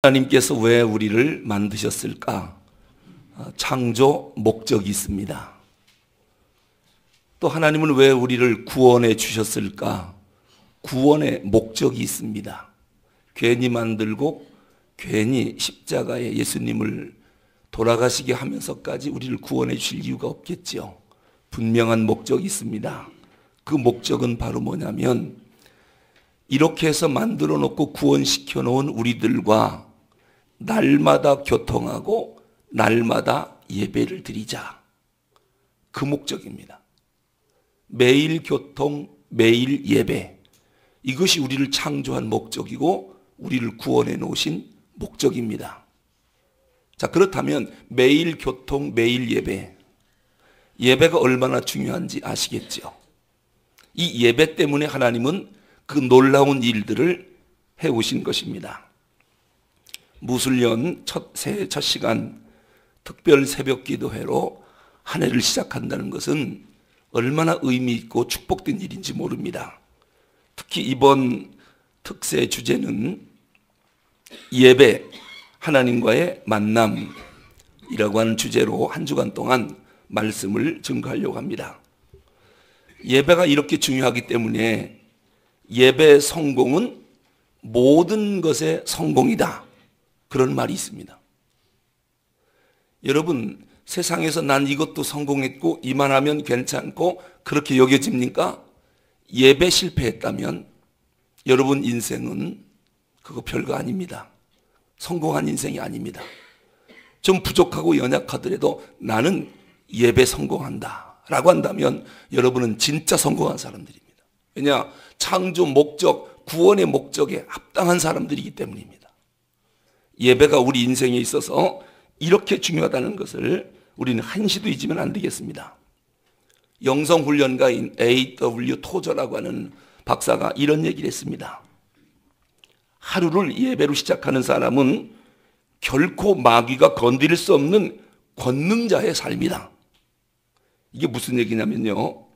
하나님께서 왜 우리를 만드셨을까? 창조 목적이 있습니다. 또 하나님은 왜 우리를 구원해 주셨을까? 구원의 목적이 있습니다. 괜히 만들고 괜히 십자가에 예수님을 돌아가시게 하면서까지 우리를 구원해 주실 이유가 없겠죠. 분명한 목적이 있습니다. 그 목적은 바로 뭐냐면 이렇게 해서 만들어 놓고 구원시켜 놓은 우리들과 날마다 교통하고 날마다 예배를 드리자. 그 목적입니다. 매일 교통, 매일 예배. 이것이 우리를 창조한 목적이고 우리를 구원해 놓으신 목적입니다. 자, 그렇다면 매일 교통, 매일 예배. 예배가 얼마나 중요한지 아시겠죠? 이 예배 때문에 하나님은 그 놀라운 일들을 해오신 것입니다. 무술년 새해 첫 시간 특별 새벽 기도회로 한 해를 시작한다는 것은 얼마나 의미 있고 축복된 일인지 모릅니다. 특히 이번 특세 주제는 예배, 하나님과의 만남이라고 하는 주제로 한 주간 동안 말씀을 증거하려고 합니다. 예배가 이렇게 중요하기 때문에 예배 성공은 모든 것의 성공이다. 그런 말이 있습니다. 여러분, 세상에서 난 이것도 성공했고 이만하면 괜찮고 그렇게 여겨집니까? 예배 실패했다면 여러분 인생은 그거 별거 아닙니다. 성공한 인생이 아닙니다. 좀 부족하고 연약하더라도 나는 예배 성공한다 라고 한다면 여러분은 진짜 성공한 사람들입니다. 왜냐? 창조 목적, 구원의 목적에 합당한 사람들이기 때문입니다. 예배가 우리 인생에 있어서 이렇게 중요하다는 것을 우리는 한시도 잊으면 안 되겠습니다. 영성훈련가인 A.W. 토저라고 하는 박사가 이런 얘기를 했습니다. 하루를 예배로 시작하는 사람은 결코 마귀가 건드릴 수 없는 권능자의 삶이다. 이게 무슨 얘기냐면요,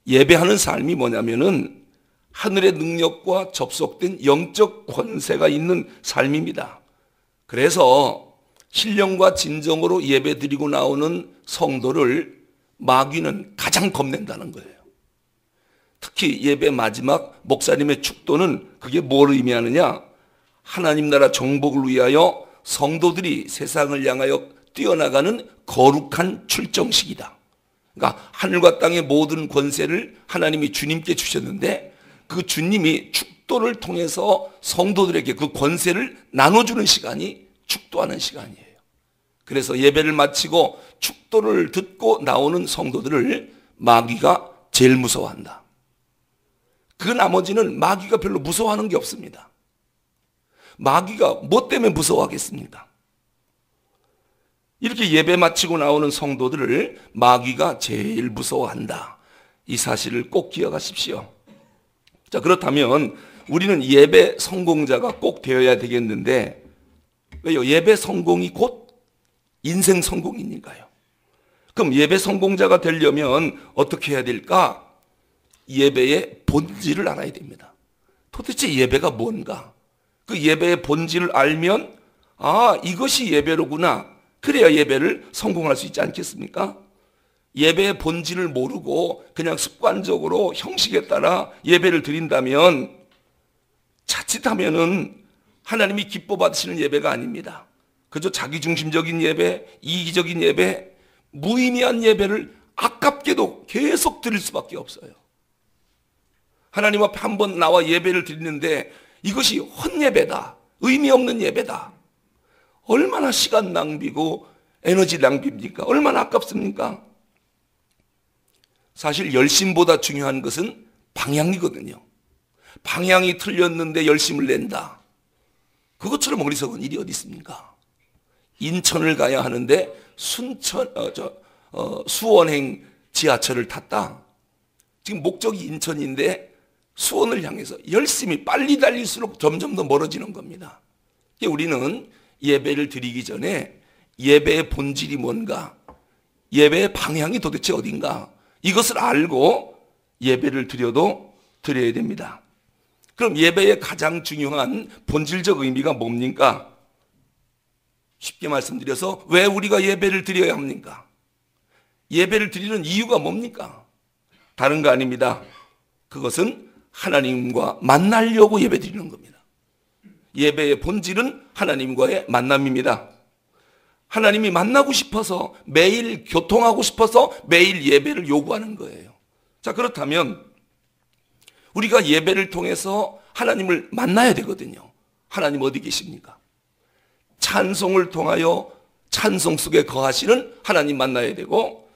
예배하는 삶이 뭐냐면은 하늘의 능력과 접속된 영적 권세가 있는 삶입니다. 그래서 신령과 진정으로 예배 드리고 나오는 성도를 마귀는 가장 겁낸다는 거예요. 특히 예배 마지막 목사님의 축도는 그게 뭘 의미하느냐? 하나님 나라 정복을 위하여 성도들이 세상을 향하여 뛰어나가는 거룩한 출정식이다. 그러니까 하늘과 땅의 모든 권세를 하나님이 주님께 주셨는데 그 주님이 축도를 통해서 성도들에게 그 권세를 나눠주는 시간이 축도하는 시간이에요. 그래서 예배를 마치고 축도를 듣고 나오는 성도들을 마귀가 제일 무서워한다. 그 나머지는 마귀가 별로 무서워하는 게 없습니다. 마귀가 뭐 때문에 무서워하겠습니까? 이렇게 예배 마치고 나오는 성도들을 마귀가 제일 무서워한다. 이 사실을 꼭 기억하십시오. 자, 그렇다면 우리는 예배 성공자가 꼭 되어야 되겠는데 왜요? 예배 성공이 곧 인생 성공이니까요. 그럼 예배 성공자가 되려면 어떻게 해야 될까? 예배의 본질을 알아야 됩니다. 도대체 예배가 뭔가? 그 예배의 본질을 알면 아, 이것이 예배로구나. 그래야 예배를 성공할 수 있지 않겠습니까? 예배의 본질을 모르고 그냥 습관적으로 형식에 따라 예배를 드린다면 자칫하면은 하나님이 기뻐 받으시는 예배가 아닙니다. 그저 자기중심적인 예배, 이기적인 예배, 무의미한 예배를 아깝게도 계속 드릴 수밖에 없어요. 하나님 앞에 한번 나와 예배를 드리는데 이것이 헛예배다, 의미 없는 예배다. 얼마나 시간 낭비고 에너지 낭비입니까? 얼마나 아깝습니까? 사실 열심보다 중요한 것은 방향이거든요. 방향이 틀렸는데 열심을 낸다. 그것처럼 어리석은 일이 어디 있습니까? 인천을 가야 하는데 수원행 지하철을 탔다. 지금 목적이 인천인데 수원을 향해서 열심히 빨리 달릴수록 점점 더 멀어지는 겁니다. 우리는 예배를 드리기 전에 예배의 본질이 뭔가, 예배의 방향이 도대체 어딘가, 이것을 알고 예배를 드려야 됩니다. 그럼 예배의 가장 중요한 본질적 의미가 뭡니까? 쉽게 말씀드려서 왜 우리가 예배를 드려야 합니까? 예배를 드리는 이유가 뭡니까? 다른 거 아닙니다. 그것은 하나님과 만나려고 예배 드리는 겁니다. 예배의 본질은 하나님과의 만남입니다. 하나님이 만나고 싶어서 매일 교통하고 싶어서 매일 예배를 요구하는 거예요. 자, 그렇다면 우리가 예배를 통해서 하나님을 만나야 되거든요. 하나님 어디 계십니까? 찬송을 통하여 찬송 속에 거하시는 하나님 만나야 되고,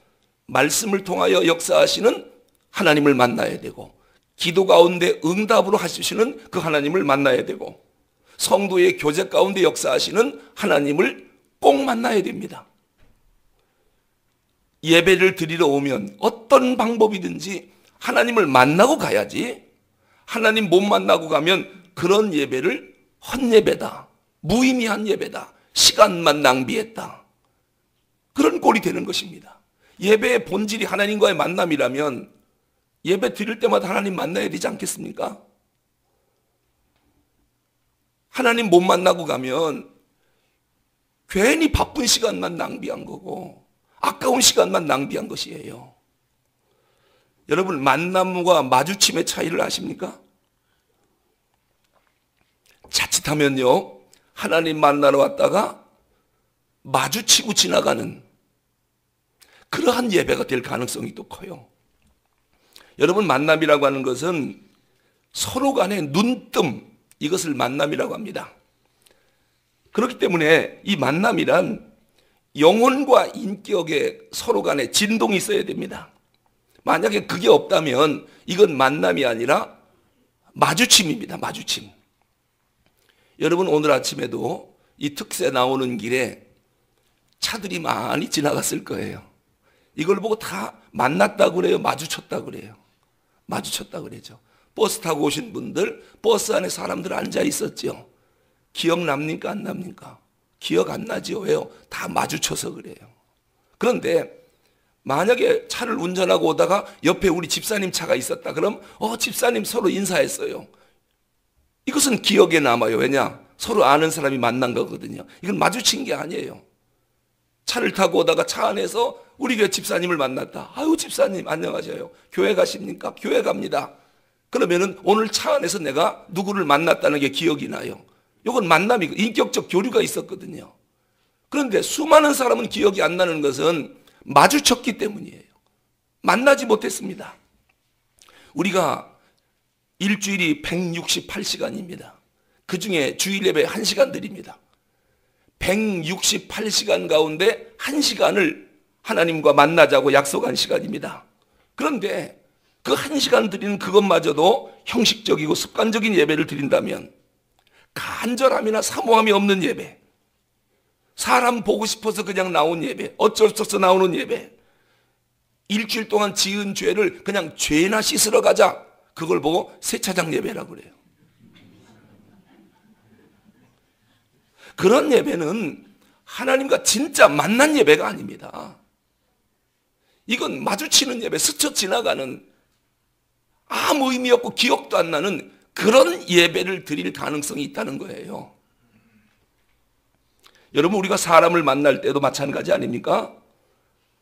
말씀을 통하여 역사하시는 하나님을 만나야 되고, 기도 가운데 응답으로 하시는 그 하나님을 만나야 되고, 성도의 교제 가운데 역사하시는 하나님을 꼭 만나야 됩니다. 예배를 드리러 오면 어떤 방법이든지 하나님을 만나고 가야지, 하나님 못 만나고 가면 그런 예배를 헛예배다, 무의미한 예배다, 시간만 낭비했다, 그런 꼴이 되는 것입니다. 예배의 본질이 하나님과의 만남이라면 예배 드릴 때마다 하나님 만나야 되지 않겠습니까? 하나님 못 만나고 가면 괜히 바쁜 시간만 낭비한 거고 아까운 시간만 낭비한 것이에요. 여러분, 만남과 마주침의 차이를 아십니까? 자칫하면요, 하나님 만나러 왔다가 마주치고 지나가는 그러한 예배가 될 가능성이 또 커요. 여러분, 만남이라고 하는 것은 서로 간의 눈뜸, 이것을 만남이라고 합니다. 그렇기 때문에 이 만남이란 영혼과 인격에 서로 간에 진동이 있어야 됩니다. 만약에 그게 없다면 이건 만남이 아니라 마주침입니다. 마주침. 여러분, 오늘 아침에도 이 특세 나오는 길에 차들이 많이 지나갔을 거예요. 이걸 보고 다 만났다고 그래요? 마주쳤다고 그래요? 마주쳤다고 그러죠. 버스 타고 오신 분들, 버스 안에 사람들 앉아 있었죠. 기억납니까? 안 납니까? 기억 안 나죠. 왜요? 다 마주쳐서 그래요. 그런데 만약에 차를 운전하고 오다가 옆에 우리 집사님 차가 있었다. 그럼 집사님 서로 인사했어요. 이것은 기억에 남아요. 왜냐? 서로 아는 사람이 만난 거거든요. 이건 마주친 게 아니에요. 차를 타고 오다가 차 안에서 우리 교회 집사님을 만났다. 아유, 집사님 안녕하세요. 교회 가십니까? 교회 갑니다. 그러면은 오늘 차 안에서 내가 누구를 만났다는 게 기억이 나요. 이건 만남이고 인격적 교류가 있었거든요. 그런데 수많은 사람은 기억이 안 나는 것은 마주쳤기 때문이에요. 만나지 못했습니다. 우리가 일주일이 168시간입니다. 그 중에 주일 예배 1시간 드립니다. 168시간 가운데 1시간을 하나님과 만나자고 약속한 시간입니다. 그런데 그 1시간 드리는 그것마저도 형식적이고 습관적인 예배를 드린다면, 간절함이나 사모함이 없는 예배, 사람 보고 싶어서 그냥 나온 예배, 어쩔 수 없어 나오는 예배, 일주일 동안 지은 죄를 그냥 죄나 씻으러 가자, 그걸 보고 세차장 예배라고 그래요. 그런 예배는 하나님과 진짜 만난 예배가 아닙니다. 이건 마주치는 예배, 스쳐 지나가는 아무 의미 없고 기억도 안 나는 그런 예배를 드릴 가능성이 있다는 거예요. 여러분, 우리가 사람을 만날 때도 마찬가지 아닙니까?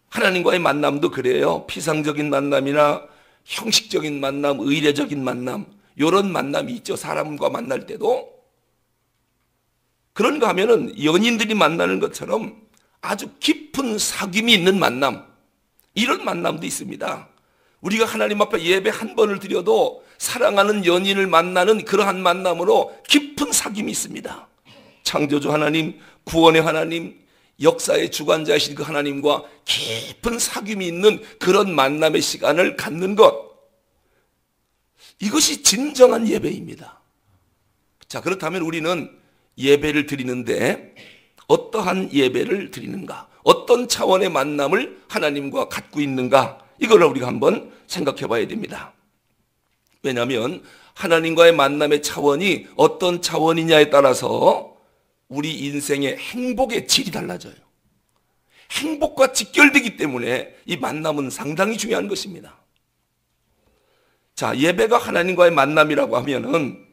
하나님과의 만남도 그래요. 피상적인 만남이나 형식적인 만남, 의례적인 만남, 이런 만남이 있죠. 사람과 만날 때도. 그런가 하면은 연인들이 만나는 것처럼 아주 깊은 사귐이 있는 만남, 이런 만남도 있습니다. 우리가 하나님 앞에 예배 한 번을 드려도 사랑하는 연인을 만나는 그러한 만남으로 깊은 사귐이 있습니다. 창조주 하나님, 구원의 하나님, 역사의 주관자이신 그 하나님과 깊은 사귐이 있는 그런 만남의 시간을 갖는 것, 이것이 진정한 예배입니다. 자, 그렇다면 우리는 예배를 드리는데 어떠한 예배를 드리는가, 어떤 차원의 만남을 하나님과 갖고 있는가, 이걸 우리가 한번 생각해 봐야 됩니다. 왜냐하면 하나님과의 만남의 차원이 어떤 차원이냐에 따라서 우리 인생의 행복의 질이 달라져요. 행복과 직결되기 때문에 이 만남은 상당히 중요한 것입니다. 자, 예배가 하나님과의 만남이라고 하면은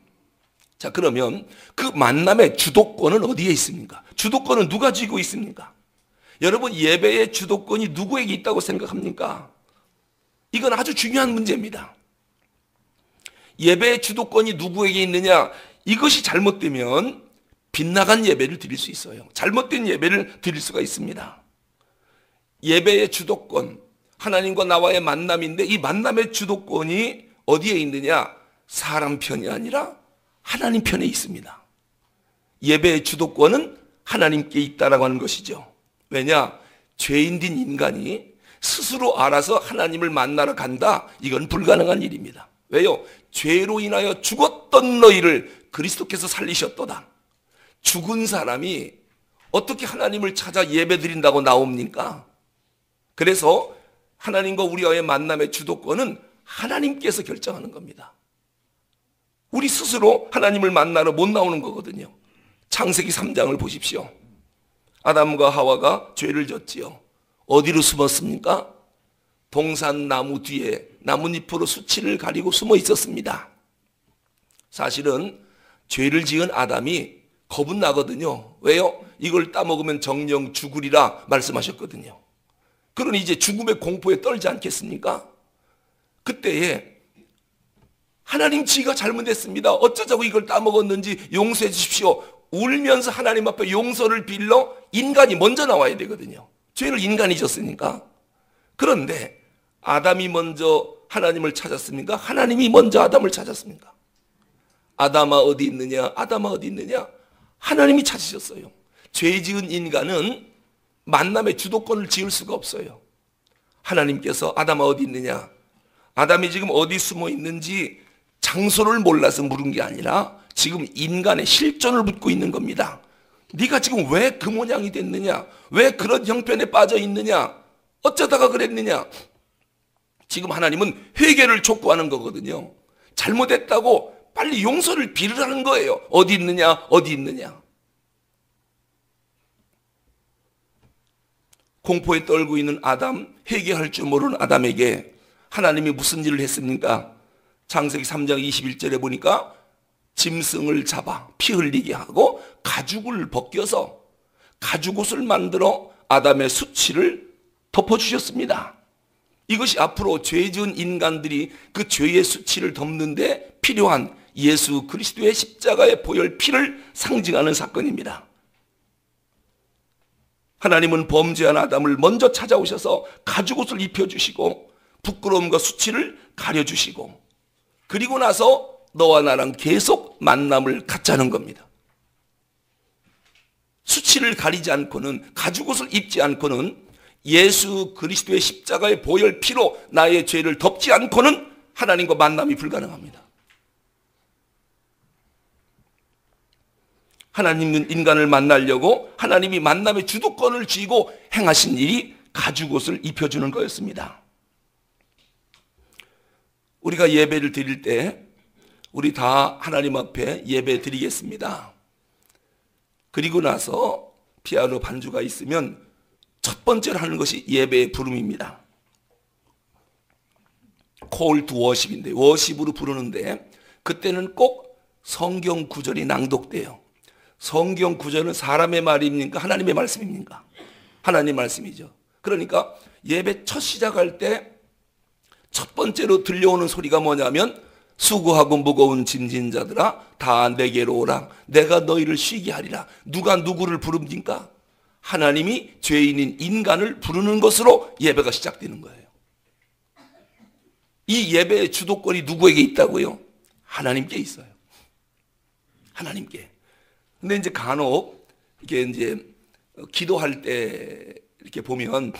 자, 그러면 그 만남의 주도권은 어디에 있습니까? 주도권은 누가 쥐고 있습니까? 여러분, 예배의 주도권이 누구에게 있다고 생각합니까? 이건 아주 중요한 문제입니다. 예배의 주도권이 누구에게 있느냐? 이것이 잘못되면 빗나간 예배를 드릴 수 있어요. 잘못된 예배를 드릴 수가 있습니다. 예배의 주도권, 하나님과 나와의 만남인데 이 만남의 주도권이 어디에 있느냐? 사람 편이 아니라 하나님 편에 있습니다. 예배의 주도권은 하나님께 있다라고 하는 것이죠. 왜냐? 죄인된 인간이 스스로 알아서 하나님을 만나러 간다. 이건 불가능한 일입니다. 왜요? 죄로 인하여 죽었던 너희를 그리스도께서 살리셨도다. 죽은 사람이 어떻게 하나님을 찾아 예배드린다고 나옵니까? 그래서 하나님과 우리와의 만남의 주도권은 하나님께서 결정하는 겁니다. 우리 스스로 하나님을 만나러 못 나오는 거거든요. 창세기 3장을 보십시오. 아담과 하와가 죄를 졌지요. 어디로 숨었습니까? 동산 나무 뒤에 나뭇잎으로 수치를 가리고 숨어 있었습니다. 사실은 죄를 지은 아담이 겁은 나거든요. 왜요? 이걸 따먹으면 정령 죽으리라 말씀하셨거든요. 그러니 이제 죽음의 공포에 떨지 않겠습니까? 그때에 하나님 지가 잘못했습니다. 어쩌자고 이걸 따먹었는지 용서해 주십시오. 울면서 하나님 앞에 용서를 빌러 인간이 먼저 나와야 되거든요. 죄를 인간이 졌으니까. 그런데 아담이 먼저 하나님을 찾았습니까? 하나님이 먼저 아담을 찾았습니까? 아담아 어디 있느냐? 아담아 어디 있느냐? 하나님이 찾으셨어요. 죄 지은 인간은 만남의 주도권을 지을 수가 없어요. 하나님께서 아담아 어디 있느냐? 아담이 지금 어디 숨어 있는지 장소를 몰라서 물은 게 아니라 지금 인간의 실존을 묻고 있는 겁니다. 네가 지금 왜 그 모양이 됐느냐? 왜 그런 형편에 빠져 있느냐? 어쩌다가 그랬느냐? 지금 하나님은 회개를 촉구하는 거거든요. 잘못했다고 빨리 용서를 빌으라는 거예요. 어디 있느냐? 어디 있느냐? 공포에 떨고 있는 아담, 회개할 줄 모르는 아담에게 하나님이 무슨 일을 했습니까? 창세기 3장 21절에 보니까 짐승을 잡아 피 흘리게 하고 가죽을 벗겨서 가죽옷을 만들어 아담의 수치를 덮어주셨습니다. 이것이 앞으로 죄 지은 인간들이 그 죄의 수치를 덮는 데 필요한 예수 그리스도의 십자가의 보혈 피를 상징하는 사건입니다. 하나님은 범죄한 아담을 먼저 찾아오셔서 가죽옷을 입혀주시고 부끄러움과 수치를 가려주시고 그리고 나서 너와 나랑 계속 만남을 갖자는 겁니다. 수치를 가리지 않고는 가죽옷을 입지 않고는 예수 그리스도의 십자가의 보혈 피로 나의 죄를 덮지 않고는 하나님과 만남이 불가능합니다. 하나님은 인간을 만나려고 하나님이 만남의 주도권을 쥐고 행하신 일이 가죽옷을 입혀주는 거였습니다. 우리가 예배를 드릴 때 우리 다 하나님 앞에 예배 드리겠습니다. 그리고 나서 피아노 반주가 있으면 첫 번째로 하는 것이 예배의 부름입니다. Call to worship인데 워십으로 부르는데 그때는 꼭 성경 구절이 낭독돼요. 성경 구절은 사람의 말입니까? 하나님의 말씀입니까? 하나님 말씀이죠. 그러니까 예배 첫 시작할 때 첫 번째로 들려오는 소리가 뭐냐면 수고하고 무거운 짐진 자들아 다 내게로 오라 내가 너희를 쉬게 하리라. 누가 누구를 부릅니까? 하나님이 죄인인 인간을 부르는 것으로 예배가 시작되는 거예요. 이 예배의 주도권이 누구에게 있다고요? 하나님께 있어요. 하나님께. 근데 이제 간혹 이게 이제 기도할 때 이렇게 보면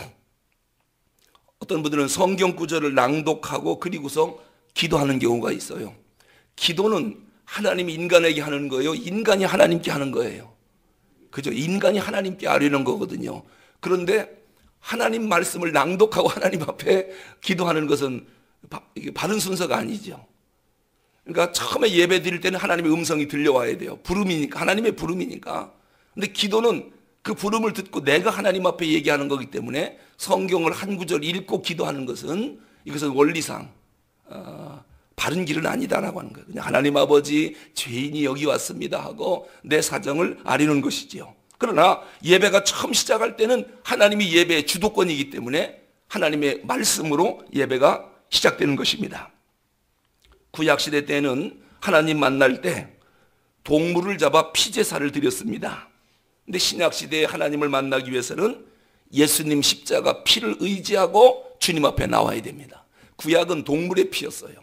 어떤 분들은 성경 구절을 낭독하고 그리고서 기도하는 경우가 있어요. 기도는 하나님이 인간에게 하는 거예요. 인간이 하나님께 하는 거예요. 그죠? 인간이 하나님께 아뢰는 거거든요. 그런데 하나님 말씀을 낭독하고 하나님 앞에 기도하는 것은 바른 순서가 아니죠. 그러니까 처음에 예배 드릴 때는 하나님의 음성이 들려와야 돼요. 부름이니까, 하나님의 부름이니까. 근데 기도는 그 부름을 듣고 내가 하나님 앞에 얘기하는 거기 때문에 성경을 한 구절 읽고 기도하는 것은 이것은 원리상 바른 길은 아니다라고 하는 거예요. 그냥 하나님 아버지, 죄인이 여기 왔습니다 하고 내 사정을 아뢰는 것이지요. 그러나 예배가 처음 시작할 때는 하나님이 예배의 주도권이기 때문에 하나님의 말씀으로 예배가 시작되는 것입니다. 구약시대 때는 하나님 만날 때 동물을 잡아 피제사를 드렸습니다. 근데 신약시대에 하나님을 만나기 위해서는 예수님 십자가 피를 의지하고 주님 앞에 나와야 됩니다. 구약은 동물의 피였어요.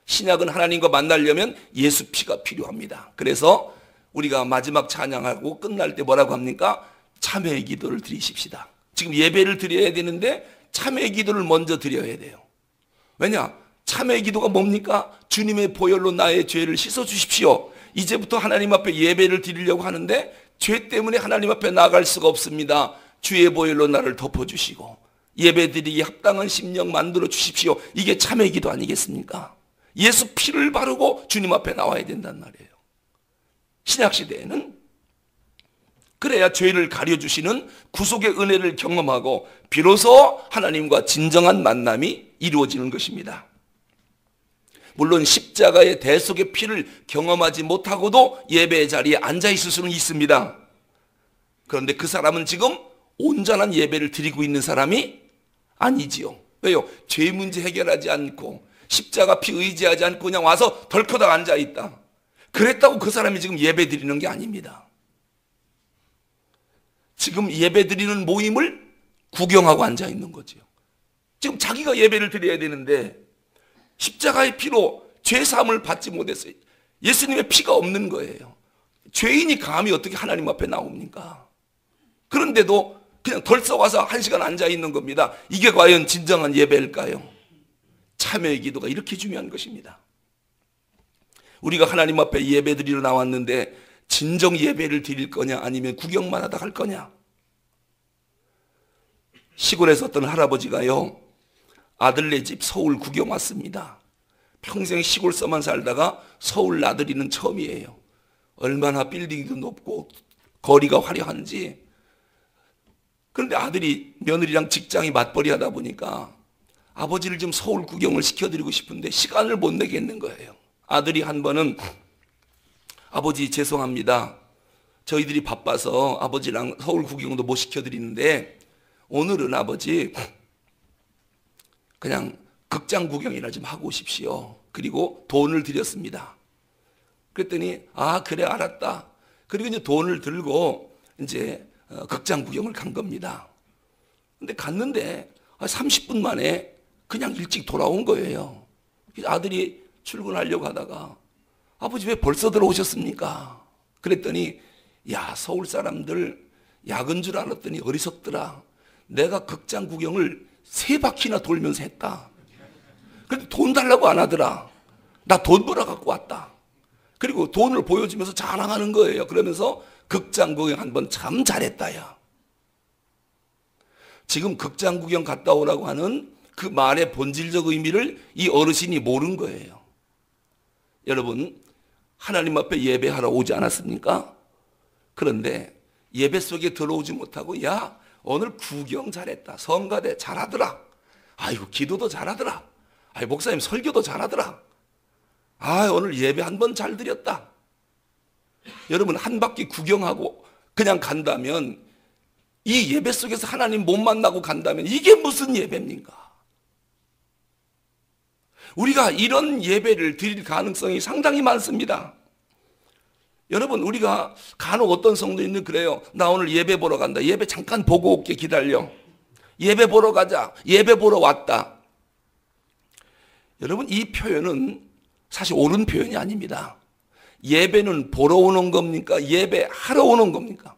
신약은 하나님과 만나려면 예수 피가 필요합니다. 그래서 우리가 마지막 찬양하고 끝날 때 뭐라고 합니까? 참회의 기도를 드리십시다. 지금 예배를 드려야 되는데 참회의 기도를 먼저 드려야 돼요. 왜냐? 참회의 기도가 뭡니까? 주님의 보혈로 나의 죄를 씻어 주십시오. 이제부터 하나님 앞에 예배를 드리려고 하는데 죄 때문에 하나님 앞에 나아갈 수가 없습니다. 주의 보혈로 나를 덮어주시고 예배 드리기 합당한 심령 만들어 주십시오. 이게 참회의 기도 아니겠습니까? 예수 피를 바르고 주님 앞에 나와야 된단 말이에요. 신약시대에는 그래야 죄를 가려주시는 구속의 은혜를 경험하고 비로소 하나님과 진정한 만남이 이루어지는 것입니다. 물론 십자가의 대속의 피를 경험하지 못하고도 예배의 자리에 앉아있을 수는 있습니다. 그런데 그 사람은 지금 온전한 예배를 드리고 있는 사람이 아니지요. 왜요? 죄 문제 해결하지 않고 십자가 피 의지하지 않고 그냥 와서 덜커덕 앉아있다. 그랬다고 그 사람이 지금 예배 드리는 게 아닙니다. 지금 예배 드리는 모임을 구경하고 앉아있는 거죠. 지금 자기가 예배를 드려야 되는데 십자가의 피로 죄사함을 받지 못했어요. 예수님의 피가 없는 거예요. 죄인이 감히 어떻게 하나님 앞에 나옵니까? 그런데도 그냥 덜썩 와서 1시간 앉아있는 겁니다. 이게 과연 진정한 예배일까요? 참회의 기도가 이렇게 중요한 것입니다. 우리가 하나님 앞에 예배 드리러 나왔는데 진정 예배를 드릴 거냐 아니면 구경만 하다 갈 거냐? 시골에서 어떤 할아버지가요, 아들네 집 서울 구경 왔습니다. 평생 시골서만 살다가 서울 나들이는 처음이에요. 얼마나 빌딩도 높고 거리가 화려한지. 그런데 아들이 며느리랑 직장이 맞벌이 하다 보니까 아버지를 좀 서울 구경을 시켜드리고 싶은데 시간을 못 내겠는 거예요. 아들이 한 번은 아버지 죄송합니다. 저희들이 바빠서 아버지랑 서울 구경도 못 시켜드리는데 오늘은 아버지 그냥 극장 구경이나 좀 하고 오십시오. 그리고 돈을 드렸습니다. 그랬더니 아 그래 알았다. 그리고 이제 돈을 들고 이제 극장 구경을 간 겁니다. 근데 갔는데 30분 만에 그냥 일찍 돌아온 거예요. 아들이 출근하려고 하다가 아버지 왜 벌써 들어오셨습니까? 그랬더니 야 서울 사람들 야근 줄 알았더니 어리석더라. 내가 극장 구경을 3바퀴나 돌면서 했다. 그런데 돈 달라고 안 하더라. 나 돈 벌어 갖고 왔다. 그리고 돈을 보여주면서 자랑하는 거예요. 그러면서 극장 구경 한번 참 잘했다 야. 지금 극장 구경 갔다 오라고 하는 그 말의 본질적 의미를 이 어르신이 모른 거예요. 여러분 하나님 앞에 예배하러 오지 않았습니까? 그런데 예배 속에 들어오지 못하고 야 오늘 구경 잘했다. 성가대 잘하더라. 아이고 기도도 잘하더라. 아이 목사님 설교도 잘하더라. 아 오늘 예배 한 번 잘 드렸다. 여러분 한 바퀴 구경하고 그냥 간다면 이 예배 속에서 하나님 못 만나고 간다면 이게 무슨 예배입니까? 우리가 이런 예배를 드릴 가능성이 상당히 많습니다. 여러분 우리가 간혹 어떤 성도님들 그래요. 나 오늘 예배 보러 간다. 예배 잠깐 보고 올게 기다려. 예배 보러 가자. 예배 보러 왔다. 여러분 이 표현은 사실 옳은 표현이 아닙니다. 예배는 보러 오는 겁니까? 예배하러 오는 겁니까?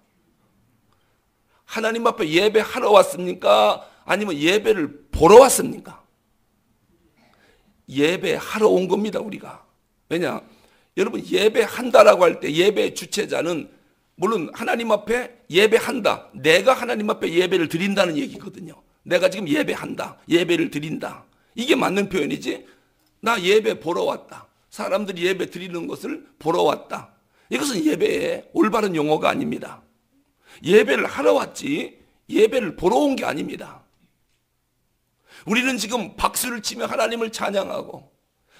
하나님 앞에 예배하러 왔습니까? 아니면 예배를 보러 왔습니까? 예배하러 온 겁니다 우리가. 왜냐? 여러분 예배한다라고 할 때 예배 주체자는 물론 하나님 앞에 예배한다. 내가 하나님 앞에 예배를 드린다는 얘기거든요. 내가 지금 예배한다. 예배를 드린다. 이게 맞는 표현이지. 나 예배 보러 왔다. 사람들이 예배 드리는 것을 보러 왔다. 이것은 예배의 올바른 용어가 아닙니다. 예배를 하러 왔지 예배를 보러 온 게 아닙니다. 우리는 지금 박수를 치며 하나님을 찬양하고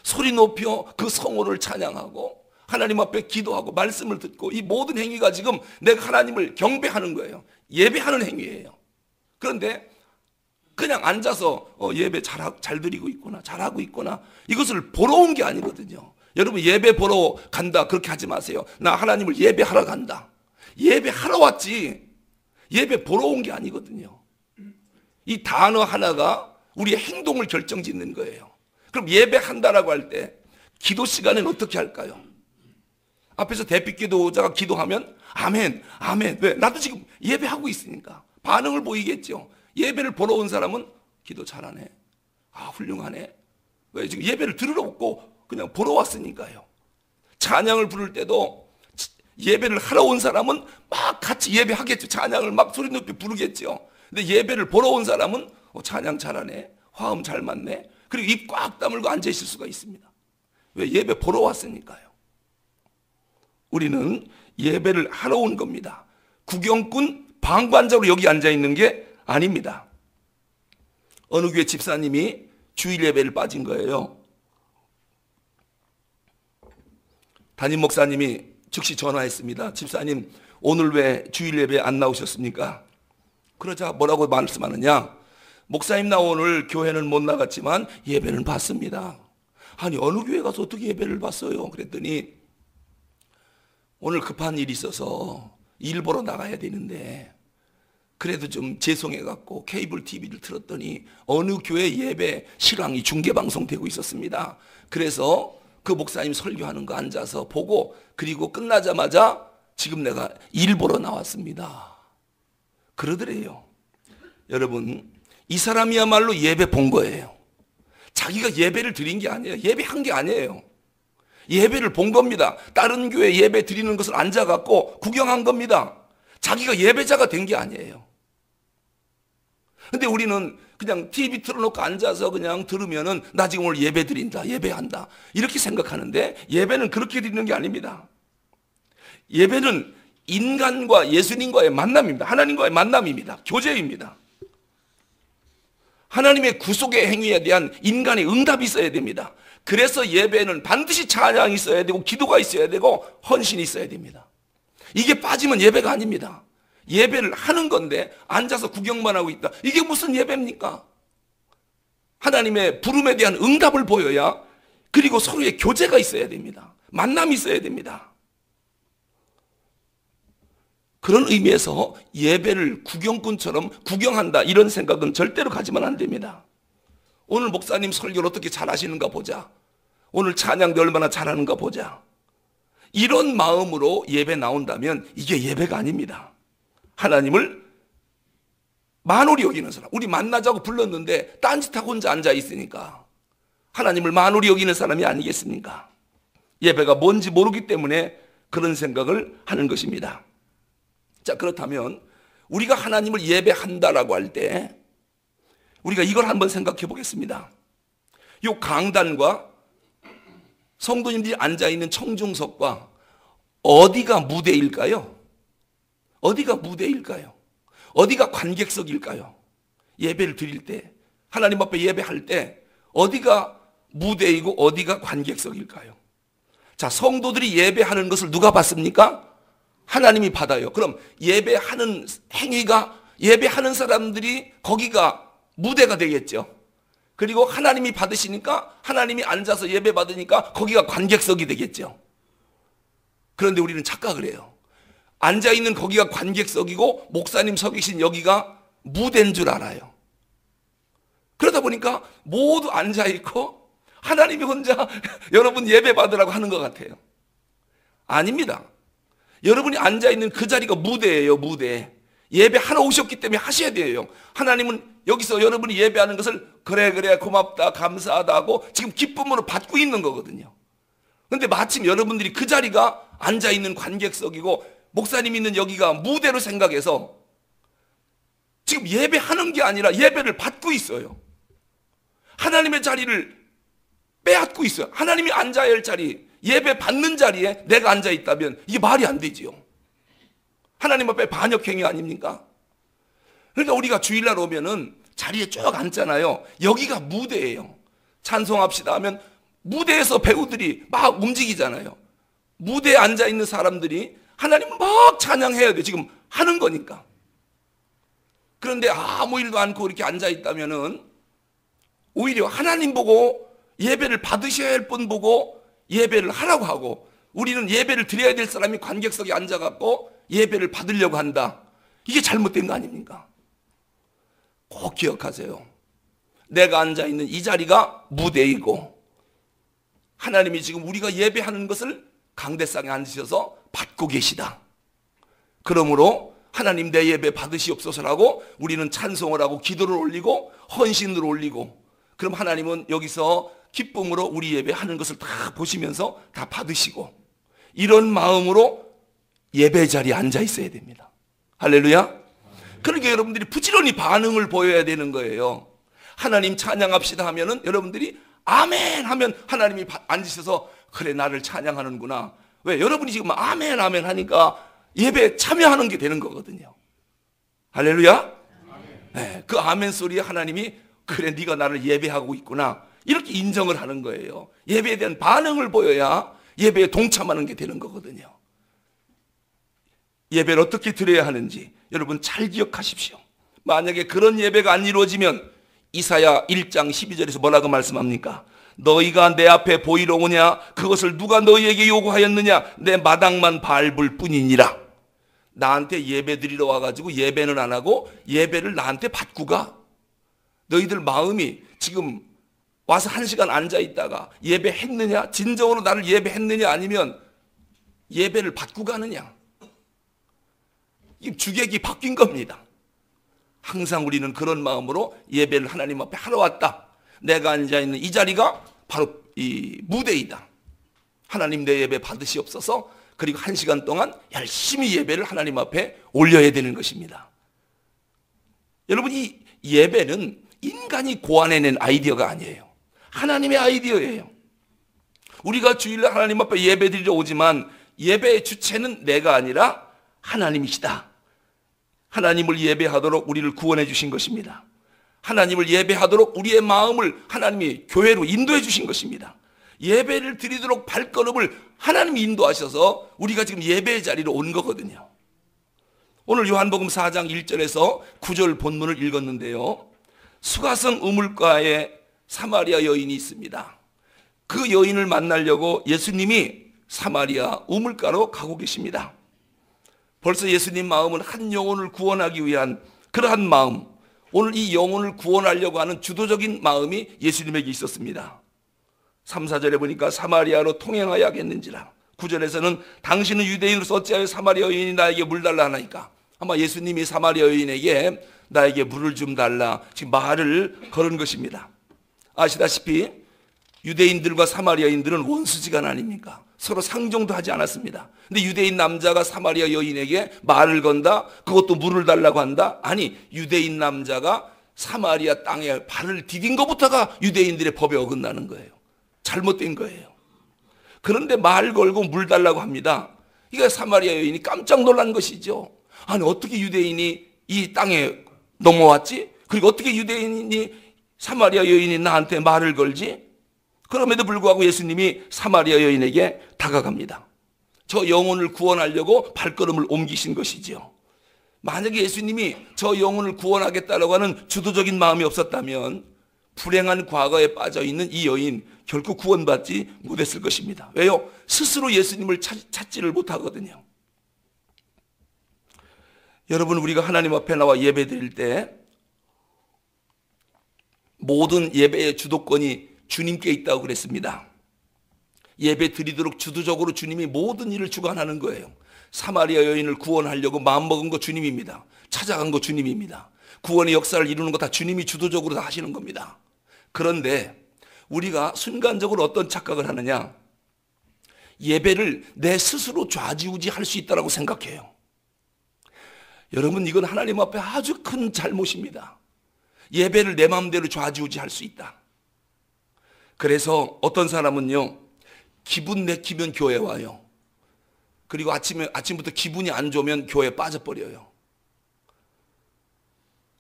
소리 높여 그 성호를 찬양하고 하나님 앞에 기도하고 말씀을 듣고 이 모든 행위가 지금 내가 하나님을 경배하는 거예요. 예배하는 행위예요. 그런데 그냥 앉아서 예배 잘 드리고 있구나, 잘하고 있구나, 이것을 보러 온 게 아니거든요. 여러분, 예배 보러 간다 그렇게 하지 마세요. 나 하나님을 예배하러 간다. 예배하러 왔지 예배 보러 온 게 아니거든요. 이 단어 하나가 우리의 행동을 결정짓는 거예요. 그럼 예배한다라고 할 때 기도 시간에는 어떻게 할까요? 앞에서 대피 기도자가 기도하면 아멘, 아멘. 왜? 나도 지금 예배하고 있으니까 반응을 보이겠죠. 예배를 보러 온 사람은 기도 잘하네, 아 훌륭하네. 왜? 지금 예배를 들으러 없고 그냥 보러 왔으니까요. 찬양을 부를 때도 예배를 하러 온 사람은 막 같이 예배하겠죠. 찬양을 막 소리 높이 부르겠죠. 근데 예배를 보러 온 사람은 찬양 잘하네, 화음 잘 맞네, 그리고 입 꽉 다물고 앉아 있을 수가 있습니다. 왜? 예배 보러 왔으니까요. 우리는 예배를 하러 온 겁니다. 구경꾼 방관자로 여기 앉아 있는 게 아닙니다. 어느 교회 집사님이 주일 예배를 빠진 거예요. 담임 목사님이 즉시 전화했습니다. 집사님, 오늘 왜 주일 예배 안 나오셨습니까? 그러자 뭐라고 말씀하느냐? 목사님, 나 오늘 교회는 못 나갔지만 예배는 봤습니다. 아니, 어느 교회 가서 어떻게 예배를 봤어요? 그랬더니 오늘 급한 일이 있어서 일 보러 나가야 되는데 그래도 좀 죄송해갖고 케이블 TV를 틀었더니 어느 교회 예배 실황이 중계방송되고 있었습니다. 그래서 그 목사님 설교하는 거 앉아서 보고 그리고 끝나자마자 지금 내가 일 보러 나왔습니다. 그러더래요. 여러분, 이 사람이야말로 예배 본 거예요. 자기가 예배를 드린 게 아니에요. 예배한 게 아니에요. 예배를 본 겁니다. 다른 교회 예배 드리는 것을 앉아갖고 구경한 겁니다. 자기가 예배자가 된 게 아니에요. 근데 우리는 그냥 TV 틀어놓고 앉아서 그냥 들으면은 나 지금 오늘 예배 드린다, 예배한다, 이렇게 생각하는데 예배는 그렇게 드리는 게 아닙니다. 예배는 인간과 예수님과의 만남입니다. 하나님과의 만남입니다. 교제입니다. 하나님의 구속의 행위에 대한 인간의 응답이 있어야 됩니다. 그래서 예배는 반드시 찬양이 있어야 되고 기도가 있어야 되고 헌신이 있어야 됩니다. 이게 빠지면 예배가 아닙니다. 예배를 하는 건데 앉아서 구경만 하고 있다, 이게 무슨 예배입니까? 하나님의 부름에 대한 응답을 보여야, 그리고 서로의 교제가 있어야 됩니다. 만남이 있어야 됩니다. 그런 의미에서 예배를 구경꾼처럼 구경한다, 이런 생각은 절대로 가지면 안 됩니다. 오늘 목사님 설교를 어떻게 잘하시는가 보자, 오늘 찬양도 얼마나 잘하는가 보자, 이런 마음으로 예배 나온다면 이게 예배가 아닙니다. 하나님을 만홀히 여기는 사람, 우리 만나자고 불렀는데 딴짓하고 혼자 앉아 있으니까 하나님을 만홀히 여기는 사람이 아니겠습니까? 예배가 뭔지 모르기 때문에 그런 생각을 하는 것입니다. 자, 그렇다면 우리가 하나님을 예배한다라고 할 때 우리가 이걸 한번 생각해 보겠습니다. 이 강단과 성도님들이 앉아있는 청중석과 어디가 무대일까요? 어디가 무대일까요? 어디가 관객석일까요? 예배를 드릴 때, 하나님 앞에 예배할 때 어디가 무대이고 어디가 관객석일까요? 자, 성도들이 예배하는 것을 누가 받습니까? 하나님이 받아요. 그럼 예배하는 행위가, 예배하는 사람들이 거기가 무대가 되겠죠. 그리고 하나님이 받으시니까, 하나님이 앉아서 예배 받으니까 거기가 관객석이 되겠죠. 그런데 우리는 착각을 해요. 앉아있는 거기가 관객석이고 목사님 서 계신 여기가 무대인 줄 알아요. 그러다 보니까 모두 앉아있고 하나님이 혼자 여러분 예배 받으라고 하는 것 같아요. 아닙니다. 여러분이 앉아있는 그 자리가 무대예요. 무대. 예배하러 오셨기 때문에 하셔야 돼요. 하나님은 여기서 여러분이 예배하는 것을 그래 고맙다 감사하다 하고 지금 기쁨으로 받고 있는 거거든요. 그런데 마침 여러분들이 그 자리가 앉아있는 관객석이고 목사님 있는 여기가 무대로 생각해서 지금 예배하는 게 아니라 예배를 받고 있어요. 하나님의 자리를 빼앗고 있어요. 하나님이 앉아야 할 자리, 예배 받는 자리에 내가 앉아 있다면 이게 말이 안 되지요. 하나님 앞에 반역행위 아닙니까? 그러니까 우리가 주일날 오면은 자리에 쭉 앉잖아요. 여기가 무대예요. 찬송합시다 하면 무대에서 배우들이 막 움직이잖아요. 무대에 앉아있는 사람들이 하나님 막 찬양해야 돼. 지금 하는 거니까. 그런데 아무 일도 않고 이렇게 앉아있다면은 오히려 하나님 보고 예배를 받으셔야 할 분 보고 예배를 하라고 하고, 우리는 예배를 드려야 될 사람이 관객석에 앉아갖고 예배를 받으려고 한다. 이게 잘못된 거 아닙니까? 꼭 기억하세요. 내가 앉아있는 이 자리가 무대이고, 하나님이 지금 우리가 예배하는 것을 강대상에 앉으셔서 받고 계시다. 그러므로 하나님 내 예배 받으시옵소서라고 우리는 찬송을 하고 기도를 올리고 헌신을 올리고, 그럼 하나님은 여기서 기쁨으로 우리 예배하는 것을 다 보시면서 다 받으시고, 이런 마음으로 예배 자리에 앉아 있어야 됩니다. 할렐루야. 그러니까 여러분들이 부지런히 반응을 보여야 되는 거예요. 하나님 찬양합시다 하면은 여러분들이 아멘 하면 하나님이 앉으셔서 그래 나를 찬양하는구나. 왜? 여러분이 지금 아멘 아멘 하니까 예배에 참여하는 게 되는 거거든요. 할렐루야. 네, 그 아멘 소리에 하나님이 그래 네가 나를 예배하고 있구나 이렇게 인정을 하는 거예요. 예배에 대한 반응을 보여야 예배에 동참하는 게 되는 거거든요. 예배를 어떻게 드려야 하는지 여러분 잘 기억하십시오. 만약에 그런 예배가 안 이루어지면 이사야 1장 12절에서 뭐라고 말씀합니까? 너희가 내 앞에 보이러 오냐? 그것을 누가 너희에게 요구하였느냐? 내 마당만 밟을 뿐이니라. 나한테 예배 드리러 와가지고 예배는 안 하고 예배를 나한테 받고 가. 너희들 마음이 지금 와서 1시간 앉아있다가 예배했느냐? 진정으로 나를 예배했느냐? 아니면 예배를 받고 가느냐? 이 주객이 바뀐 겁니다. 항상 우리는 그런 마음으로 예배를 하나님 앞에 하러 왔다. 내가 앉아있는 이 자리가 바로 이 무대이다. 하나님 내 예배 받으시옵소서. 그리고 1시간 동안 열심히 예배를 하나님 앞에 올려야 되는 것입니다. 여러분, 이 예배는 인간이 고안해낸 아이디어가 아니에요. 하나님의 아이디어예요. 우리가 주일날 하나님 앞에 예배 드리러 오지만 예배의 주체는 내가 아니라 하나님이시다. 하나님을 예배하도록 우리를 구원해 주신 것입니다. 하나님을 예배하도록 우리의 마음을 하나님이 교회로 인도해 주신 것입니다. 예배를 드리도록 발걸음을 하나님이 인도하셔서 우리가 지금 예배의 자리로 온 거거든요. 오늘 요한복음 4장 1절에서 9절 본문을 읽었는데요. 수가성 우물가에 사마리아 여인이 있습니다. 그 여인을 만나려고 예수님이 사마리아 우물가로 가고 계십니다. 벌써 예수님 마음은 한 영혼을 구원하기 위한 그러한 마음, 오늘 이 영혼을 구원하려고 하는 주도적인 마음이 예수님에게 있었습니다. 3, 4절에 보니까 사마리아로 통행하여야겠는지라. 9절에서는 당신은 유대인으로서 어찌하여 사마리아 여인이 나에게 물 달라 하나이까. 아마 예수님이 사마리아 여인에게 나에게 물을 좀 달라 지금 말을 걸은 것입니다. 아시다시피 유대인들과 사마리아인들은 원수지간 아닙니까? 서로 상종도 하지 않았습니다. 근데 유대인 남자가 사마리아 여인에게 말을 건다? 그것도 물을 달라고 한다? 아니, 유대인 남자가 사마리아 땅에 발을 디딘 것부터가 유대인들의 법에 어긋나는 거예요. 잘못된 거예요. 그런데 말 걸고 물 달라고 합니다. 이게 사마리아 여인이 깜짝 놀란 것이죠. 아니, 어떻게 유대인이 이 땅에 넘어왔지? 그리고 어떻게 유대인이 사마리아 여인이 나한테 말을 걸지? 그럼에도 불구하고 예수님이 사마리아 여인에게 다가갑니다. 저 영혼을 구원하려고 발걸음을 옮기신 것이죠. 만약에 예수님이 저 영혼을 구원하겠다라고 하는 주도적인 마음이 없었다면 불행한 과거에 빠져있는 이 여인 결코 구원받지 못했을 것입니다. 왜요? 스스로 예수님을 찾지를 못하거든요. 여러분, 우리가 하나님 앞에 나와 예배 드릴 때 모든 예배의 주도권이 주님께 있다고 그랬습니다. 예배 드리도록 주도적으로 주님이 모든 일을 주관하는 거예요. 사마리아 여인을 구원하려고 마음먹은 거 주님입니다. 찾아간 거 주님입니다. 구원의 역사를 이루는 거 다 주님이 주도적으로 다 하시는 겁니다. 그런데 우리가 순간적으로 어떤 착각을 하느냐? 예배를 내 스스로 좌지우지할 수 있다고 생각해요. 여러분, 이건 하나님 앞에 아주 큰 잘못입니다. 예배를 내 마음대로 좌지우지할 수 있다. 그래서 어떤 사람은요, 기분 내키면 교회 와요. 그리고 아침부터 기분이 안 좋으면 교회에 빠져버려요.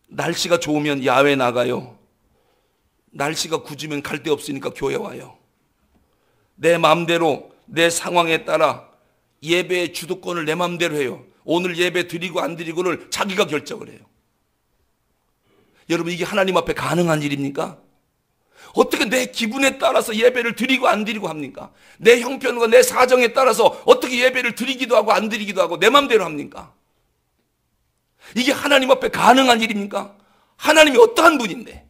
날씨가 좋으면 야외 나가요. 날씨가 굳으면 갈 데 없으니까 교회 와요. 내 마음대로 내 상황에 따라 예배의 주도권을 내 마음대로 해요. 오늘 예배 드리고 안 드리고를 자기가 결정을 해요. 여러분, 이게 하나님 앞에 가능한 일입니까? 어떻게 내 기분에 따라서 예배를 드리고 안 드리고 합니까? 내 형편과 내 사정에 따라서 어떻게 예배를 드리기도 하고 안 드리기도 하고 내 마음대로 합니까? 이게 하나님 앞에 가능한 일입니까? 하나님이 어떠한 분인데?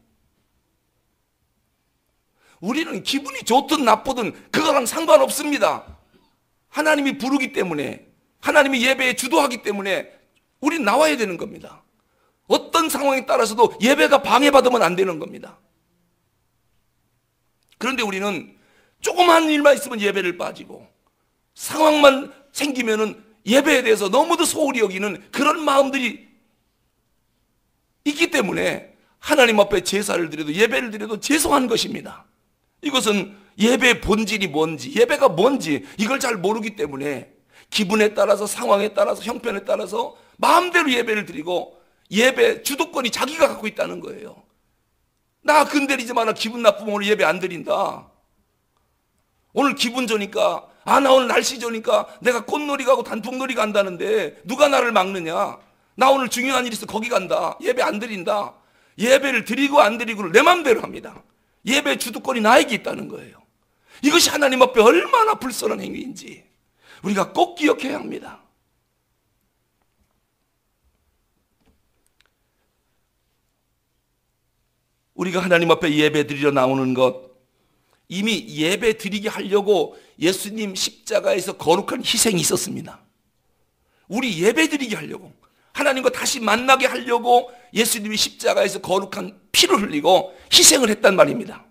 우리는 기분이 좋든 나쁘든 그거랑 상관없습니다. 하나님이 부르기 때문에, 하나님이 예배에 주도하기 때문에 우린 나와야 되는 겁니다. 어떤 상황에 따라서도 예배가 방해받으면 안 되는 겁니다. 그런데 우리는 조그만 일만 있으면 예배를 빠지고, 상황만 생기면은 예배에 대해서 너무도 소홀히 여기는 그런 마음들이 있기 때문에 하나님 앞에 제사를 드려도 예배를 드려도 죄송한 것입니다. 이것은 예배의 본질이 뭔지, 예배가 뭔지 이걸 잘 모르기 때문에 기분에 따라서, 상황에 따라서, 형편에 따라서 마음대로 예배를 드리고 예배 주도권이 자기가 갖고 있다는 거예요. 나 건드리지 마라. 기분 나쁘면 오늘 예배 안 드린다. 오늘 기분 좋으니까, 나 오늘 날씨 좋으니까 내가 꽃놀이 가고 단풍놀이 간다는데 누가 나를 막느냐. 나 오늘 중요한 일 있어 거기 간다. 예배 안 드린다. 예배를 드리고 안 드리고를 내 마음대로 합니다. 예배 주도권이 나에게 있다는 거예요. 이것이 하나님 앞에 얼마나 불선한 행위인지 우리가 꼭 기억해야 합니다. 우리가 하나님 앞에 예배 드리러 나오는 것, 이미 예배 드리게 하려고 예수님 십자가에서 거룩한 희생이 있었습니다. 우리 예배 드리게 하려고, 하나님과 다시 만나게 하려고 예수님이 십자가에서 거룩한 피를 흘리고 희생을 했단 말입니다.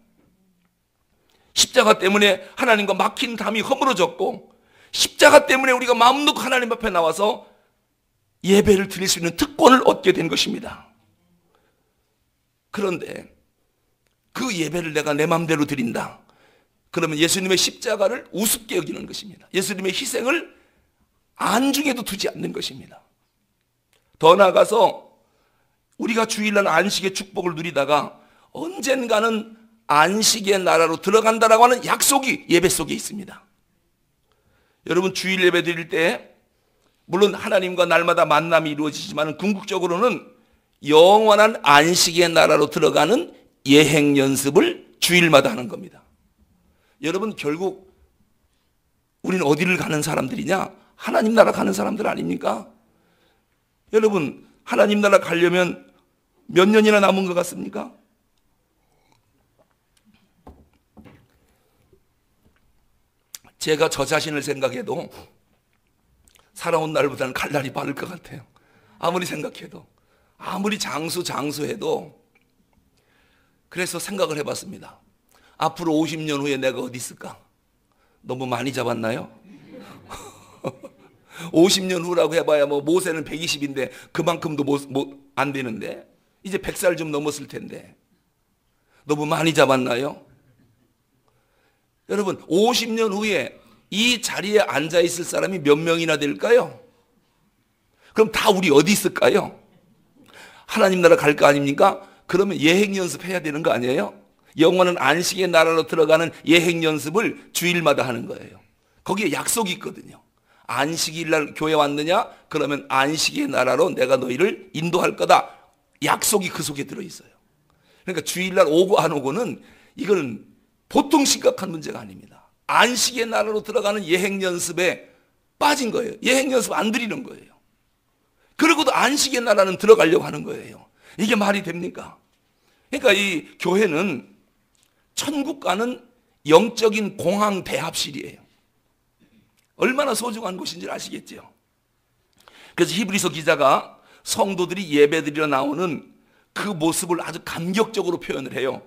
십자가 때문에 하나님과 막힌 담이 허물어졌고, 십자가 때문에 우리가 마음 놓고 하나님 앞에 나와서 예배를 드릴 수 있는 특권을 얻게 된 것입니다. 그런데 그 예배를 내가 내 마음대로 드린다. 그러면 예수님의 십자가를 우습게 여기는 것입니다. 예수님의 희생을 안중에도 두지 않는 것입니다. 더 나아가서 우리가 주일날 안식의 축복을 누리다가 언젠가는 안식의 나라로 들어간다라고 하는 약속이 예배 속에 있습니다. 여러분, 주일 예배 드릴 때 물론 하나님과 날마다 만남이 이루어지지만 궁극적으로는 영원한 안식의 나라로 들어가는 예행 연습을 주일마다 하는 겁니다. 여러분, 결국 우리는 어디를 가는 사람들이냐? 하나님 나라 가는 사람들 아닙니까? 여러분, 하나님 나라 가려면 몇 년이나 남은 것 같습니까? 제가 저 자신을 생각해도 살아온 날보다는 갈 날이 빠를 것 같아요. 아무리 생각해도, 아무리 장수해도. 그래서 생각을 해봤습니다. 앞으로 50년 후에 내가 어디 있을까? 너무 많이 잡았나요? 50년 후라고 해봐야 뭐 모세는 120인데 그만큼도 안 되는데, 이제 100살 좀 넘었을 텐데 너무 많이 잡았나요? 여러분, 50년 후에 이 자리에 앉아 있을 사람이 몇 명이나 될까요? 그럼 다 우리 어디 있을까요? 하나님 나라 갈 거 아닙니까? 그러면 예행 연습해야 되는 거 아니에요? 영원한 안식의 나라로 들어가는 예행 연습을 주일마다 하는 거예요. 거기에 약속이 있거든요. 안식일 날 교회 왔느냐? 그러면 안식의 나라로 내가 너희를 인도할 거다. 약속이 그 속에 들어있어요. 그러니까 주일날 오고 안 오고는 이거는 보통 심각한 문제가 아닙니다. 안식의 나라로 들어가는 예행 연습에 빠진 거예요. 예행 연습 안 드리는 거예요. 그러고도 안식의 나라는 들어가려고 하는 거예요. 이게 말이 됩니까? 그러니까 이 교회는 천국과는 영적인 공항 대합실이에요. 얼마나 소중한 곳인지 아시겠죠? 그래서 히브리서 기자가 성도들이 예배드리러 나오는 그 모습을 아주 감격적으로 표현을 해요.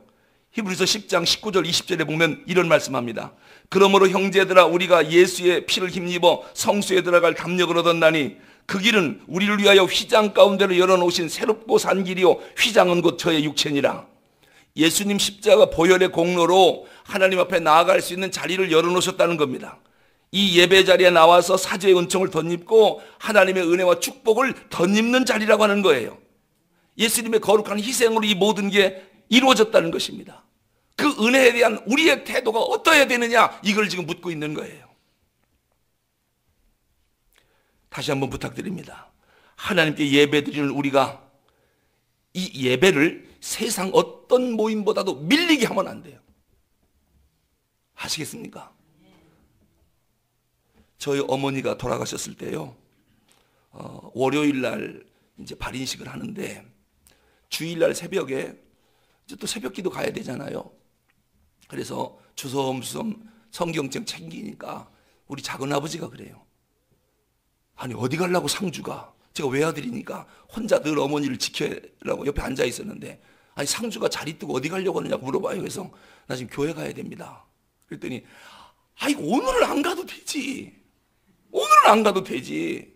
히브리서 10장 19절 20절에 보면 이런 말씀합니다. 그러므로 형제들아, 우리가 예수의 피를 힘입어 성수에 들어갈 담력을 얻었나니 그 길은 우리를 위하여 휘장 가운데로 열어놓으신 새롭고 산 길이요 휘장은 곧 저의 육체니라. 예수님 십자가 보혈의 공로로 하나님 앞에 나아갈 수 있는 자리를 열어놓으셨다는 겁니다. 이 예배 자리에 나와서 사죄의 은총을 덧입고 하나님의 은혜와 축복을 덧입는 자리라고 하는 거예요. 예수님의 거룩한 희생으로 이 모든 게 이루어졌다는 것입니다. 그 은혜에 대한 우리의 태도가 어떠해야 되느냐, 이걸 지금 묻고 있는 거예요. 다시 한번 부탁드립니다. 하나님께 예배드리는 우리가 이 예배를 세상 어떤 모임보다도 밀리게 하면 안 돼요. 아시겠습니까? 저희 어머니가 돌아가셨을 때요, 월요일 날 이제 발인식을 하는데 주일날 새벽에 이제 또 새벽기도 가야 되잖아요. 그래서 주섬주섬 성경책 챙기니까 우리 작은 아버지가 그래요. 아니 어디 가려고 상주가? 제가 외아들이니까 혼자 늘 어머니를 지켜라고 옆에 앉아 있었는데, 아니 상주가 자리 뜨고 어디 가려고 하느냐고 물어봐요. 그래서 나 지금 교회 가야 됩니다. 그랬더니 아이고 오늘은 안 가도 되지. 오늘은 안 가도 되지.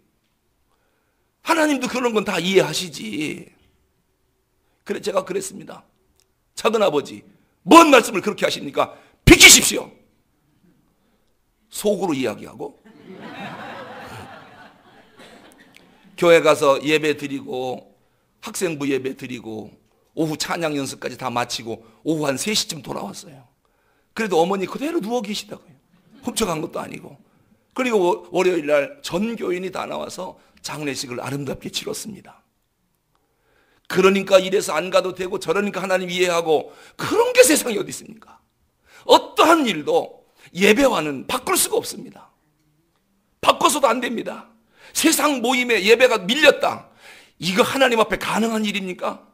하나님도 그런 건 다 이해하시지. 그래 제가 그랬습니다. 작은 아버지, 뭔 말씀을 그렇게 하십니까? 비키십시오. 속으로 이야기하고 교회 가서 예배 드리고 학생부 예배 드리고 오후 찬양 연습까지 다 마치고 오후 한 3시쯤 돌아왔어요. 그래도 어머니 그대로 누워 계시다고요. 훔쳐간 것도 아니고. 그리고 월요일 날 전 교인이 다 나와서 장례식을 아름답게 치렀습니다. 그러니까 이래서 안 가도 되고 저러니까 하나님 이해하고, 그런 게 세상에 어디 있습니까? 어떠한 일도 예배와는 바꿀 수가 없습니다. 바꿔서도 안 됩니다. 세상 모임에 예배가 밀렸다, 이거 하나님 앞에 가능한 일입니까?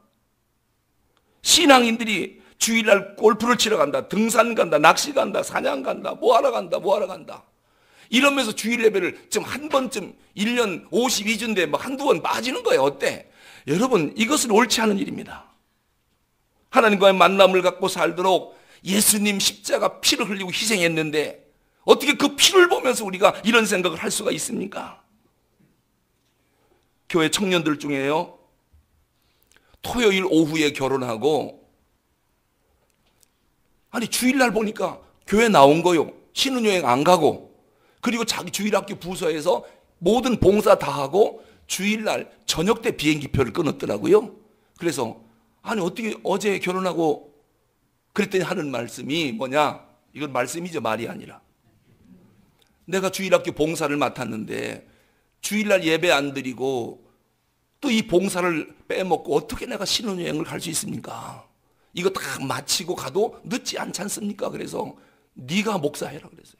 신앙인들이 주일날 골프를 치러 간다, 등산 간다, 낚시 간다, 사냥 간다, 뭐하러 간다 이러면서 주일 예배를 좀 한 번쯤 1년 52주인데 뭐 한두 번 빠지는 거예요. 어때? 여러분, 이것은 옳지 않은 일입니다. 하나님과의 만남을 갖고 살도록 예수님 십자가 피를 흘리고 희생했는데 어떻게 그 피를 보면서 우리가 이런 생각을 할 수가 있습니까? 교회 청년들 중에요, 토요일 오후에 결혼하고, 아니 주일날 보니까 교회 나온 거요, 신혼여행 안 가고, 그리고 자기 주일학교 부서에서 모든 봉사 다 하고 주일날 저녁 때 비행기표를 끊었더라고요. 그래서 아니 어떻게 어제 결혼하고, 그랬더니 하는 말씀이 뭐냐, 이건 말씀이죠, 말이 아니라, 내가 주일학교 봉사를 맡았는데 주일날 예배 안 드리고 또 이 봉사를 빼먹고 어떻게 내가 신혼여행을 갈 수 있습니까? 이거 다 마치고 가도 늦지 않지 않습니까? 그래서 네가 목사해라 그랬어요.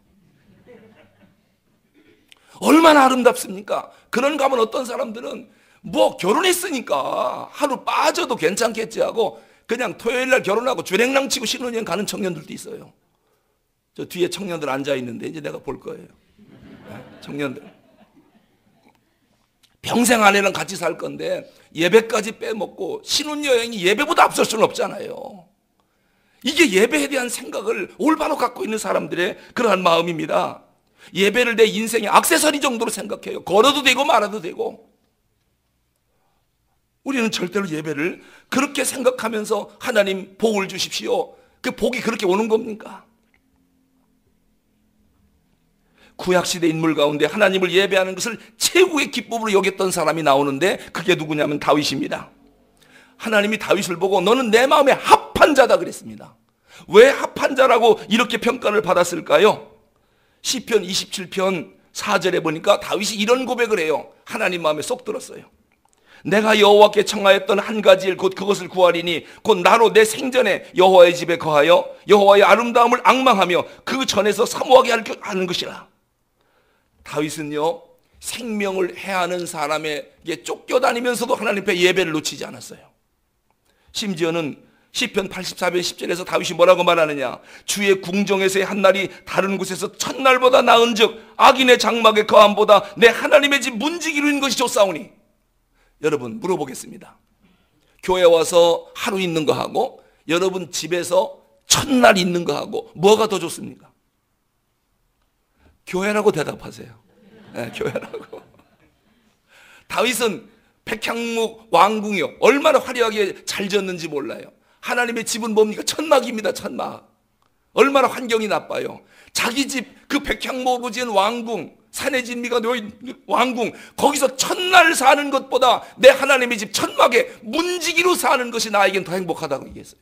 얼마나 아름답습니까? 그런 가면 어떤 사람들은 뭐 결혼했으니까 하루 빠져도 괜찮겠지 하고 그냥 토요일날 결혼하고 주랭랑 치고 신혼여행 가는 청년들도 있어요. 저 뒤에 청년들 앉아 있는데 이제 내가 볼 거예요. 청년들 평생 아내랑 같이 살 건데 예배까지 빼먹고 신혼여행이 예배보다 앞설 수는 없잖아요. 이게 예배에 대한 생각을 올바로 갖고 있는 사람들의 그러한 마음입니다. 예배를 내 인생의 액세서리 정도로 생각해요. 걸어도 되고 말아도 되고. 우리는 절대로 예배를 그렇게 생각하면서 하나님 복을 주십시오, 그 복이 그렇게 오는 겁니까? 구약시대 인물 가운데 하나님을 예배하는 것을 최고의 기쁨으로 여겼던 사람이 나오는데 그게 누구냐면 다윗입니다. 하나님이 다윗을 보고 너는 내 마음에 합한 자다 그랬습니다. 왜 합한 자라고 이렇게 평가를 받았을까요? 시편 27편 4절에 보니까 다윗이 이런 고백을 해요. 하나님 마음에 쏙 들었어요. 내가 여호와께 청하였던 한 가지 일 곧 그것을 구하리니 곧 나로 내 생전에 여호와의 집에 거하여 여호와의 아름다움을 앙망하며 그 전에서 사모하게 하는 것이라. 다윗은요, 생명을 해하는 사람에게 쫓겨다니면서도 하나님 앞에 예배를 놓치지 않았어요. 심지어는 시편 84편 10절에서 다윗이 뭐라고 말하느냐, 주의 궁정에서의 한 날이 다른 곳에서 첫날보다 나은 즉 악인의 장막의 거함보다 내 하나님의 집 문지기로 있는 것이 좋사오니. 여러분 물어보겠습니다. 교회 와서 하루 있는 거 하고 여러분 집에서 첫날 있는 거 하고 뭐가 더 좋습니까? 교회라고 대답하세요. 네, 교회라고. 다윗은 백향목 왕궁이요, 얼마나 화려하게 잘 지었는지 몰라요. 하나님의 집은 뭡니까? 천막입니다. 천막. 얼마나 환경이 나빠요. 자기 집 그 백향목으로 지은 왕궁, 산의 진미가 놓인 왕궁, 거기서 첫날 사는 것보다 내 하나님의 집 천막에 문지기로 사는 것이 나에겐 더 행복하다고 얘기했어요.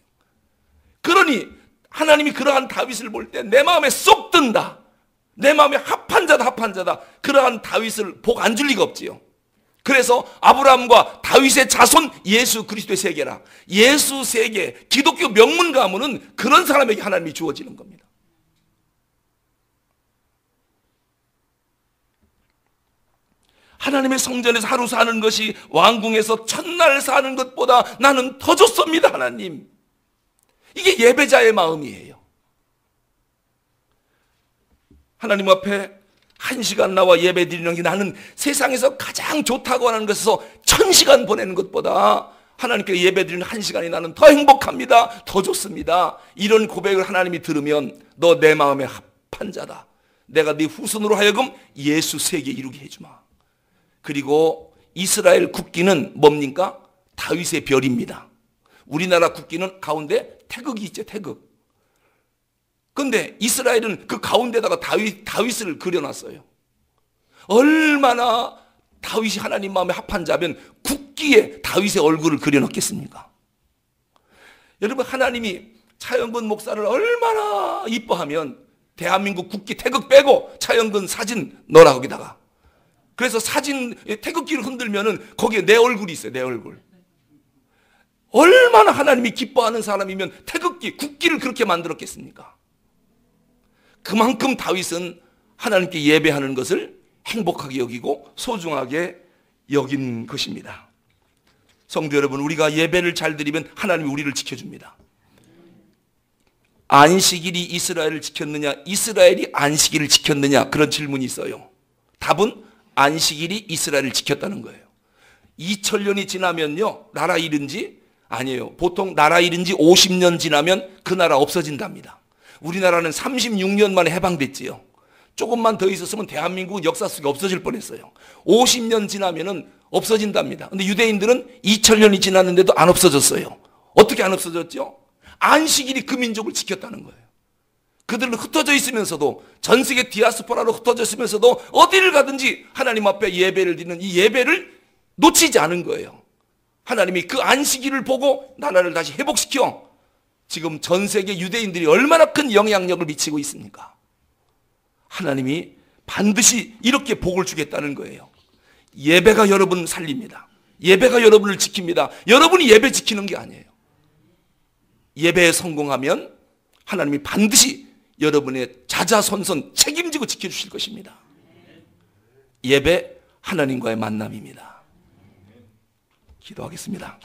그러니 하나님이 그러한 다윗을 볼 때 내 마음에 쏙 든다. 내 마음에 합한 자다, 합한 자다. 그러한 다윗을 복 안 줄 리가 없지요. 그래서 아브라함과 다윗의 자손 예수 그리스도의 세계라. 예수 세계, 기독교 명문 가문은 그런 사람에게 하나님이 주어지는 겁니다. 하나님의 성전에서 하루 사는 것이 왕궁에서 첫날 사는 것보다 나는 더 좋습니다, 하나님. 이게 예배자의 마음이에요. 하나님 앞에 1시간 나와 예배 드리는 게 나는 세상에서 가장 좋다고 하는 것에서 1000시간 보내는 것보다 하나님께 예배 드리는 1시간이 나는 더 행복합니다. 더 좋습니다. 이런 고백을 하나님이 들으면 너 내 마음에 합한 자다. 내가 네 후손으로 하여금 예수 세계 이루게 해주마. 그리고 이스라엘 국기는 뭡니까? 다윗의 별입니다. 우리나라 국기는 가운데 태극이 있죠, 태극. 그런데 이스라엘은 그 가운데다가 다윗을 그려놨어요. 얼마나 다윗이 하나님 마음에 합한 자면 국기에 다윗의 얼굴을 그려놓겠습니까? 여러분, 하나님이 차영근 목사를 얼마나 이뻐하면 대한민국 국기 태극 빼고 차영근 사진 넣으라 거기다가. 그래서 사진 태극기를 흔들면은 거기에 내 얼굴이 있어요. 내 얼굴. 얼마나 하나님이 기뻐하는 사람이면 태극기, 국기를 그렇게 만들었겠습니까? 그만큼 다윗은 하나님께 예배하는 것을 행복하게 여기고 소중하게 여긴 것입니다. 성도 여러분, 우리가 예배를 잘 드리면 하나님이 우리를 지켜줍니다. 안식일이 이스라엘을 지켰느냐, 이스라엘이 안식일을 지켰느냐, 그런 질문이 있어요. 답은 안식일이 이스라엘을 지켰다는 거예요. 2000년이 지나면요, 나라 잃은 지 아니에요. 보통 나라 잃은 지 50년 지나면 그 나라 없어진답니다. 우리나라는 36년 만에 해방됐지요. 조금만 더 있었으면 대한민국은 역사 속에 없어질 뻔했어요. 50년 지나면은 없어진답니다. 근데 유대인들은 2000년이 지났는데도 안 없어졌어요. 어떻게 안 없어졌죠? 안식일이 그 민족을 지켰다는 거예요. 그들은 흩어져 있으면서도, 전 세계 디아스포라로 흩어져 있으면서도 어디를 가든지 하나님 앞에 예배를 드리는 이 예배를 놓치지 않은 거예요. 하나님이 그 안식일을 보고 나라를 다시 회복시켜 지금 전 세계 유대인들이 얼마나 큰 영향력을 미치고 있습니까? 하나님이 반드시 이렇게 복을 주겠다는 거예요. 예배가 여러분을 살립니다. 예배가 여러분을 지킵니다. 여러분이 예배 지키는 게 아니에요. 예배에 성공하면 하나님이 반드시 여러분의 자자손손 책임지고 지켜주실 것입니다. 예배, 하나님과의 만남입니다. 기도하겠습니다.